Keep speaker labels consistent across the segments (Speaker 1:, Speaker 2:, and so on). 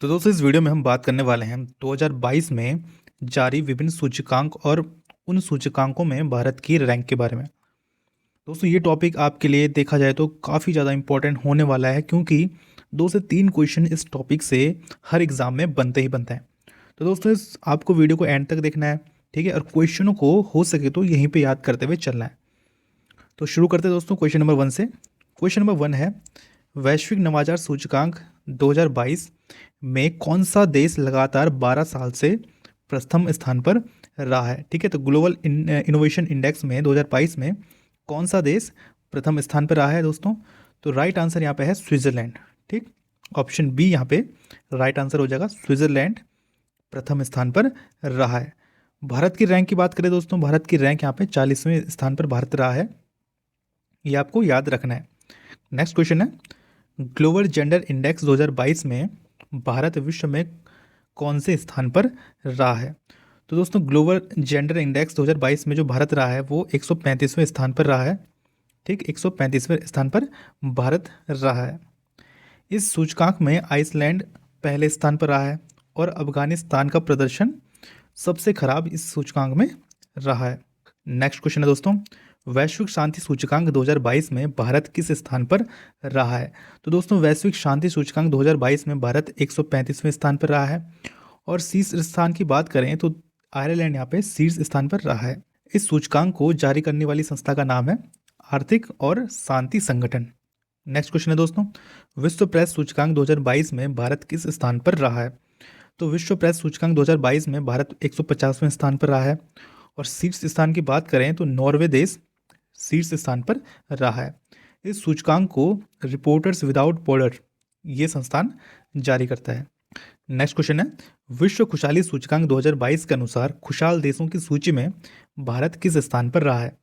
Speaker 1: तो दोस्तों इस वीडियो में हम बात करने वाले हैं 2022 में जारी विभिन्न सूचकांक और उन सूचकांकों में भारत की रैंक के बारे में। दोस्तों ये टॉपिक आपके लिए देखा जाए तो काफ़ी ज़्यादा इंपॉर्टेंट होने वाला है, क्योंकि 2 से 3 क्वेश्चन इस टॉपिक से हर एग्ज़ाम में बनते ही बनते हैं। तो दोस्तों इस आपको वीडियो को एंड तक देखना है, ठीक है, और क्वेश्चनों को हो सके तो यहीं पर याद करते हुए चलना है। तो शुरू करते हैं दोस्तों क्वेश्चन नंबर 1 से। क्वेश्चन नंबर 1 है, वैश्विक नवाचार सूचकांक 2022 में कौन सा देश लगातार 12 साल से प्रथम स्थान पर रहा है। ठीक है, तो ग्लोबल इनोवेशन इंडेक्स में 2022 में कौन सा देश प्रथम स्थान पर रहा है दोस्तों। तो राइट आंसर यहाँ पे है स्विट्जरलैंड। ठीक, ऑप्शन बी यहाँ पे राइट आंसर हो जाएगा, स्विट्जरलैंड प्रथम स्थान पर रहा है। भारत की रैंक की बात करें दोस्तों, भारत की रैंक यहाँ पे 40वें स्थान पर भारत रहा है, ये आपको याद रखना है। नेक्स्ट क्वेश्चन है, ग्लोबल जेंडर इंडेक्स 2022 में भारत विश्व में कौन से स्थान पर रहा है। तो दोस्तों ग्लोबल जेंडर इंडेक्स 2022 में जो भारत रहा है वो 135वें स्थान पर रहा है। ठीक, 135वें स्थान पर भारत रहा है। इस सूचकांक में आइसलैंड पहले स्थान पर रहा है और अफगानिस्तान का प्रदर्शन सबसे खराब इस सूचकांक में रहा है। नेक्स्ट क्वेश्चन है दोस्तों, वैश्विक शांति सूचकांक 2022 में भारत किस स्थान पर रहा है। तो दोस्तों वैश्विक शांति सूचकांक 2022 में भारत 135वें स्थान पर रहा है और शीर्ष स्थान की बात करें तो आयरलैंड यहाँ पे शीर्ष स्थान पर रहा है। इस सूचकांक को जारी करने वाली संस्था का नाम है आर्थिक और शांति संगठन। नेक्स्ट क्वेश्चन है दोस्तों, विश्व प्रेस सूचकांक 2022 में भारत किस स्थान पर रहा है। तो विश्व प्रेस सूचकांक 2022 में भारत 150वें स्थान पर रहा है और शीर्ष स्थान की बात करें तो नॉर्वे देश शीर्ष स्थान पर रहा है। इस सूचकांक को रिपोर्टर्स विदाउट बॉर्डर ये संस्थान जारी करता है। नेक्स्ट क्वेश्चन है, विश्व खुशहाली सूचकांक 2022 के अनुसार खुशहाल देशों की सूची में भारत किस स्थान पर रहा है।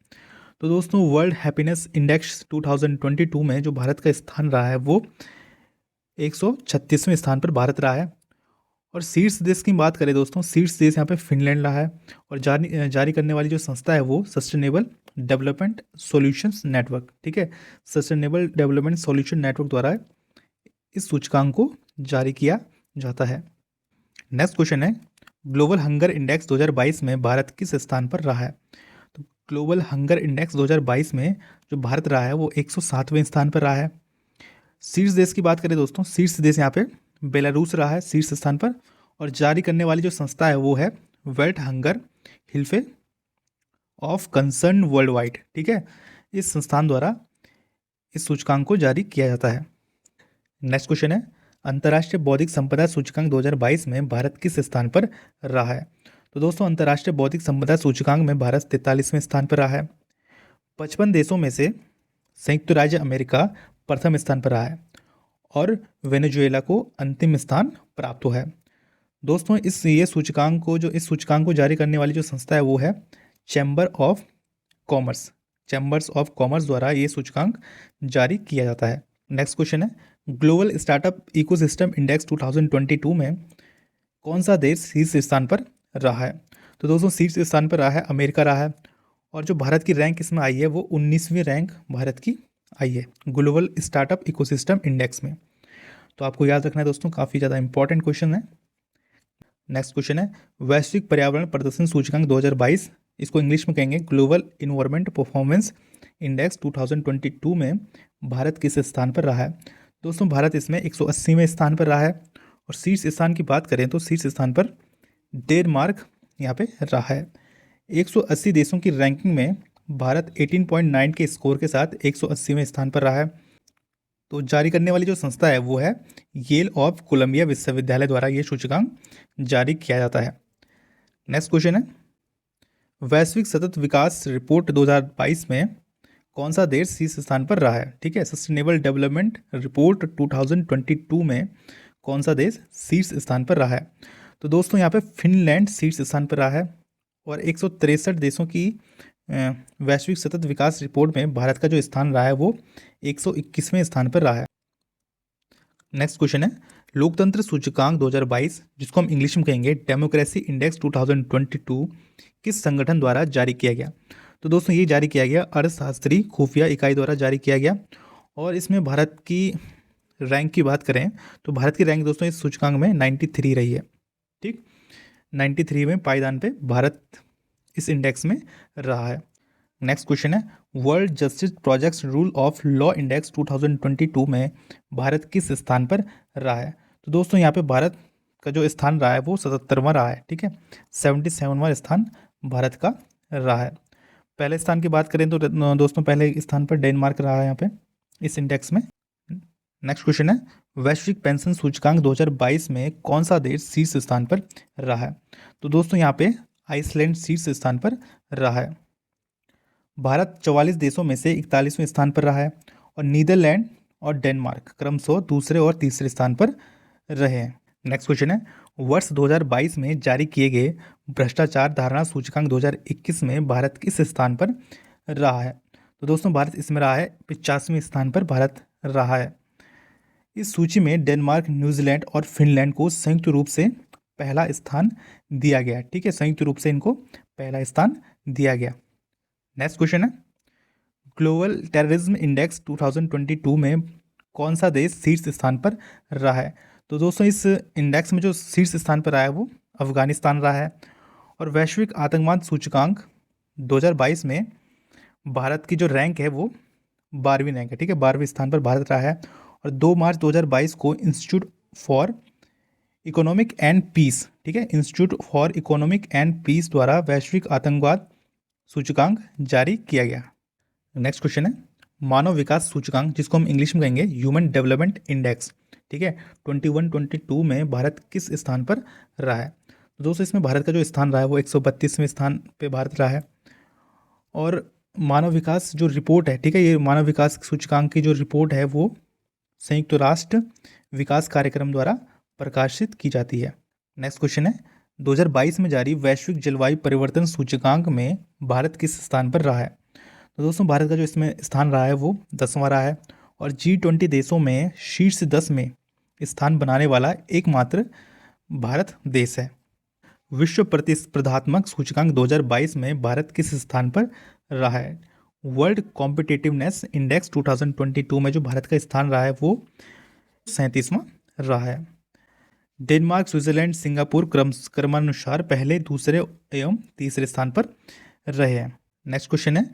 Speaker 1: तो दोस्तों वर्ल्ड हैप्पीनेस इंडेक्स 2022 में जो भारत का स्थान रहा है वो 136वें स्थान पर भारत रहा है। और शीर्ष देश की बात करें दोस्तों, शीर्ष देश यहाँ पे फिनलैंड रहा है और जारी करने वाली जो संस्था है वो सस्टेनेबल डेवलपमेंट सॉल्यूशंस नेटवर्क। ठीक है, सस्टेनेबल डेवलपमेंट सॉल्यूशन नेटवर्क द्वारा इस सूचकांक को जारी किया जाता है। नेक्स्ट क्वेश्चन है, ग्लोबल हंगर इंडेक्स 2022 में भारत किस स्थान पर रहा है। तो ग्लोबल हंगर इंडेक्स 2022 में जो भारत रहा है वो 107वें स्थान पर रहा है। शीर्ष देश की बात करें दोस्तों, शीर्ष देश यहाँ पे बेलारूस रहा है शीर्ष स्थान पर और जारी करने वाली जो संस्था है वो है World Hunger Hilfe of Concern Worldwide. ठीक है, इस संस्थान द्वारा इस सूचकांक को जारी किया जाता है। नेक्स्ट क्वेश्चन है, अंतर्राष्ट्रीय बौद्धिक संपदा सूचकांक 2022 में भारत किस स्थान पर रहा है। तो दोस्तों अंतर्राष्ट्रीय बौद्धिक संपदा सूचकांक में भारत 43वें स्थान पर रहा है। 55 देशों में से संयुक्त राज्य अमेरिका प्रथम स्थान पर रहा है और वेनेजुएला को अंतिम स्थान प्राप्त हुआ है। दोस्तों इस सूचकांक को जारी करने वाली जो संस्था है वो है chamber of commerce. Chambers of commerce द्वारा ये सूचकांक जारी किया जाता है। नेक्स्ट क्वेश्चन है, ग्लोबल स्टार्टअप इकोसिस्टम इंडेक्स 2022 में कौन सा देश शीर्ष स्थान पर रहा है। तो दोस्तों शीर्ष स्थान पर रहा है अमेरिका रहा है और जो भारत की रैंक इसमें आई है वो 19वीं रैंक भारत की आई है ग्लोबल स्टार्टअप इकोसिस्टम इंडेक्स में। तो आपको याद रखना है दोस्तों, काफ़ी ज़्यादा इंपॉर्टेंट क्वेश्चन है। नेक्स्ट क्वेश्चन है, वैश्विक पर्यावरण प्रदर्शन सूचकांक 2022, इसको इंग्लिश में कहेंगे ग्लोबल इन्वायरमेंट परफॉर्मेंस इंडेक्स 2022 में भारत किस स्थान पर रहा है। दोस्तों भारत इसमें 180वें स्थान पर रहा है और शीर्ष स्थान की बात करें तो शीर्ष स्थान पर डेनमार्क यहाँ पे रहा है। 180 देशों की रैंकिंग में भारत 18.9 के स्कोर के साथ 180वें स्थान पर रहा है। तो जारी करने वाली जो संस्था है वो है येल ऑफ कोलंबिया विश्वविद्यालय द्वारा ये सूचकांक जारी किया जाता है। नेक्स्ट क्वेश्चन है, वैश्विक सतत विकास रिपोर्ट 2022 में कौन सा देश शीर्ष स्थान पर रहा है। ठीक है, सस्टेनेबल डेवलपमेंट रिपोर्ट 2022 में कौन सा देश शीर्ष स्थान पर रहा है। तो दोस्तों यहाँ पे फिनलैंड शीर्ष स्थान पर रहा है और 163 देशों की वैश्विक सतत विकास रिपोर्ट में भारत का जो स्थान रहा है वो 121वें स्थान पर रहा है। नेक्स्ट क्वेश्चन है, लोकतंत्र सूचकांक 2022 जिसको हम इंग्लिश में कहेंगे डेमोक्रेसी इंडेक्स 2022 किस संगठन द्वारा जारी किया गया। तो दोस्तों ये जारी किया गया अर्थशास्त्री खुफिया इकाई द्वारा जारी किया गया और इसमें भारत की रैंक की बात करें तो भारत की रैंक दोस्तों इस सूचकांक में 93 रही है। ठीक, 93 में पायदान पे भारत इस इंडेक्स में रहा है। नेक्स्ट क्वेश्चन है, world justice projects rule of law index 2022 में भारत किस स्थान पर रहा है? तो दोस्तों यहाँ पे भारत का जो स्थान रहा है वो 77वां रहा है। ठीक है, 77वां स्थान भारत का रहा है। पहले स्थान की बात करें तो दोस्तों पहले स्थान पर डेनमार्क रहा है यहाँ पे इस इंडेक्स में। नेक्स्ट क्वेश्चन है, वैश्विक पेंशन सूचकांक 2022 में कौन सा देश शीर्ष स्थान पर रहा है? तो दोस्तों यहाँ पे आइसलैंड शीर्ष स्थान पर रहा है। भारत 44 देशों में से 41वें स्थान पर रहा है और नीदरलैंड और डेनमार्क क्रमशः दूसरे और तीसरे स्थान पर रहे हैं। नेक्स्ट क्वेश्चन है, वर्ष 2022 में जारी किए गए भ्रष्टाचार धारणा सूचकांक 2021 में भारत किस स्थान पर रहा है? तो दोस्तों भारत इसमें रहा है 85वें स्थान पर भारत रहा है। इस सूची में डेनमार्क, न्यूजीलैंड और फिनलैंड को संयुक्त रूप से पहला स्थान दिया गया। ठीक है, संयुक्त रूप से इनको पहला स्थान दिया गया। नेक्स्ट क्वेश्चन है, ग्लोबल टेररिज्म इंडेक्स 2022 में कौन सा देश शीर्ष स्थान पर रहा है? तो दोस्तों इस इंडेक्स में जो शीर्ष स्थान पर रहा है वो अफगानिस्तान रहा है। और वैश्विक आतंकवाद सूचकांक 2022 में भारत की जो रैंक है वो 12वीं रैंक है। ठीक है, 12वें स्थान पर भारत रहा है। और 2 मार्च 2022 को institute for economic and peace, ठीक है, institute for economic and peace द्वारा वैश्विक आतंकवाद सूचकांक जारी किया गया। नेक्स्ट क्वेश्चन है, मानव विकास सूचकांक जिसको हम इंग्लिश में कहेंगे ह्यूमन डेवलपमेंट इंडेक्स, ठीक है, 21-22 में भारत किस स्थान पर रहा है? तो दोस्तों इसमें भारत का जो स्थान रहा है वो 132वें स्थान पे भारत रहा है। और मानव विकास जो रिपोर्ट है, ठीक है, ये मानव विकास सूचकांक की जो रिपोर्ट है वो संयुक्त राष्ट्र विकास कार्यक्रम द्वारा प्रकाशित की जाती है। नेक्स्ट क्वेश्चन है, 2022 में जारी वैश्विक जलवायु परिवर्तन सूचकांक में भारत किस स्थान पर रहा है? तो दोस्तों भारत का जो इसमें स्थान रहा है वो 10वां रहा है और G20 देशों में शीर्ष 10 में स्थान बनाने वाला एकमात्र भारत देश है। विश्व प्रतिस्पर्धात्मक सूचकांक 2022 में भारत किस स्थान पर रहा है? वर्ल्ड कॉम्पिटिटिवनेस इंडेक्स 2022 में जो भारत का स्थान रहा है वो 37वां रहा है। डेनमार्क, स्विट्जरलैंड, सिंगापुर क्रमानुसार पहले, दूसरे एवं तीसरे स्थान पर रहे हैं। नेक्स्ट क्वेश्चन है,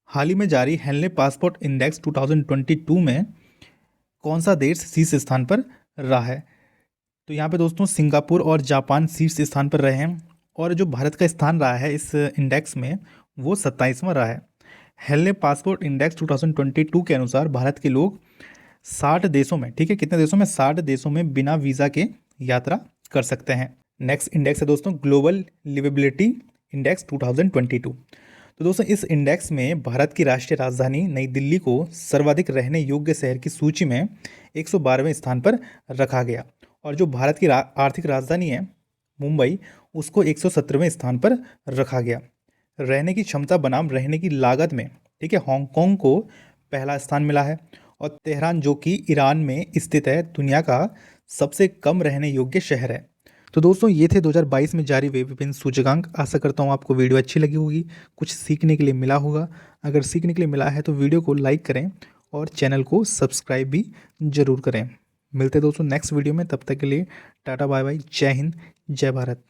Speaker 1: हाल ही में जारी हेनले पासपोर्ट इंडेक्स 2022 में कौन सा देश शीर्ष स्थान पर रहा है? तो यहाँ पे दोस्तों सिंगापुर और जापान शीर्ष स्थान पर रहे हैं। और जो भारत का स्थान रहा है इस इंडेक्स में वो 27वां रहा है। हेनले पासपोर्ट इंडेक्स 2022 के अनुसार भारत के लोग 60 देशों में, ठीक है, कितने देशों में? 60 देशों में बिना वीज़ा के यात्रा कर सकते हैं। नेक्स्ट इंडेक्स है दोस्तों ग्लोबल लिवेबिलिटी इंडेक्स 2022। तो दोस्तों इस इंडेक्स में भारत की राष्ट्रीय राजधानी नई दिल्ली को सर्वाधिक रहने योग्य शहर की सूची में 112वें स्थान पर रखा गया। और जो भारत की आर्थिक राजधानी है मुंबई, उसको 117वें स्थान पर रखा गया। रहने की क्षमता बनाम रहने की लागत में, ठीक है, हांगकांग को पहला स्थान मिला है। और तेहरान जो कि ईरान में स्थित है, दुनिया का सबसे कम रहने योग्य शहर है। तो दोस्तों ये थे 2022 में जारी विभिन्न सूचकांक। आशा करता हूँ आपको वीडियो अच्छी लगी होगी, कुछ सीखने के लिए मिला होगा। अगर सीखने के लिए मिला है तो वीडियो को लाइक करें और चैनल को सब्सक्राइब भी ज़रूर करें। मिलते हैं दोस्तों नेक्स्ट वीडियो में, तब तक के लिए टाटा बाय बाय, जय हिंद, जय भारत।